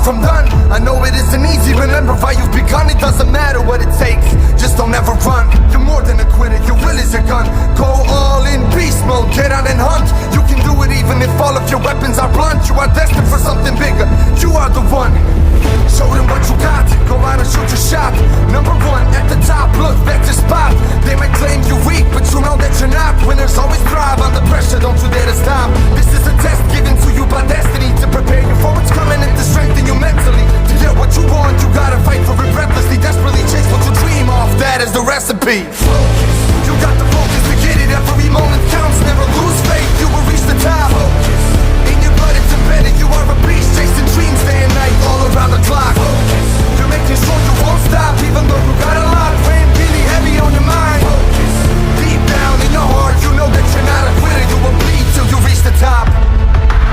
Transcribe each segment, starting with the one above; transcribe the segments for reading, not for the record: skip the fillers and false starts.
from done. I know it isn't easy, remember why you've begun. It doesn't matter what it takes, just don't ever run. You're more than a quitter, your will is a gun. Go all in beast mode, get out and hunt. You can do it even if all of your weapons are blunt. You are destined for something bigger, you are the one. Show them what you got, go out and shoot your shot. Number one at the top, look, that's your spot. They might claim you're weak, but you know that you're not. Winners always thrive under pressure, don't you dare to stop. This is a test given to you by destiny, to prepare you for what's coming and to strengthen you mentally. To get what you want, you gotta fight for it breathlessly, desperately chase what you dream of. That is the recipe. Focus. You got the focus to get it, every moment counts. Never lose faith, you will reach the top. Focus. In your blood it's embedded, you are a beast, chasing dreams day and night, all around the clock. Focus. You're making sure you won't stop, even though you got a lot weighing really heavy on your mind. Focus. Deep down in your heart, you know that you're not a quitter. You will bleed till you reach the top.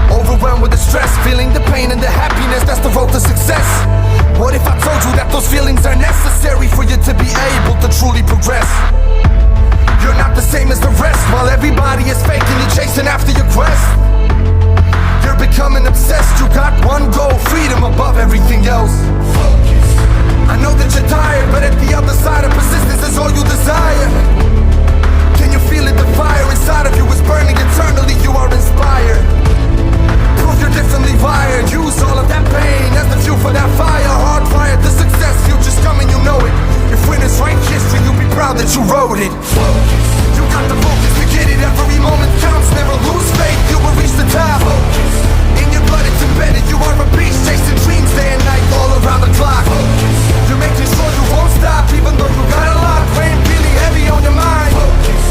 Overwhelmed with the stress, feeling the pain and the happiness, that's the road to success. What if I told you that those feelings are necessary for you to be able to truly progress? You're not the same as the rest, while everybody is fake and you're chasing after your quest. You're becoming obsessed, you got one goal, freedom above everything else. Focus. I know that you're tired, but at the other side of persistence is all you desire. Can you feel it? The fire inside of you is burning eternally, you are inspired. Prove you're differently wired, use all of that pain as the fuel for that fire. Hardwired to success, future's coming, you know it. If winners write history, you'll be proud that you wrote it. Focus. You got the focus to get it, every moment counts. Never lose faith, you will reach the top. Focus. In your blood it's embedded, you are a beast, chasing dreams day and night, all around the clock. Focus. You're making sure you won't stop, even though you got a lot weighing really heavy on your mind. Focus.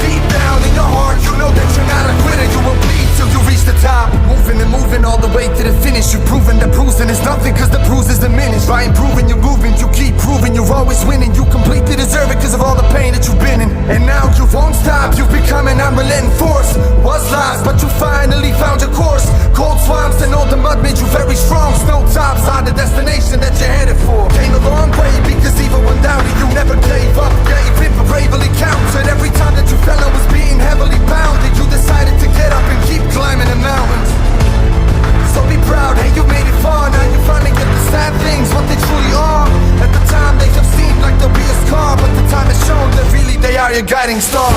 Deep down in your heart, you know that you're not a quitter. You will bleed till you reach the top. Moving and moving all the way to the finish. You've proven that bruising is nothing, cause the bruise is diminished. By improving your movement, you keep proving you're always winning. You completely deserve it cause of all the pain that you've been in. And now you won't stop, you've become an unrelenting force. Was lost, but you finally found your course. Cold swamps and all the mud made you very strong. Snow tops are the destination that you're headed for. Came a long way because even when doubted, you never gave up. Gave in but bravely counted. Every time that you fell and was being heavily bounded, you decided to get up and keep climbing the mountains. So be proud, hey, you made it far. Now you finally get the sad things, what they truly are. At the time they have seemed like they'll be a scar, but the time has shown that really they are your guiding star.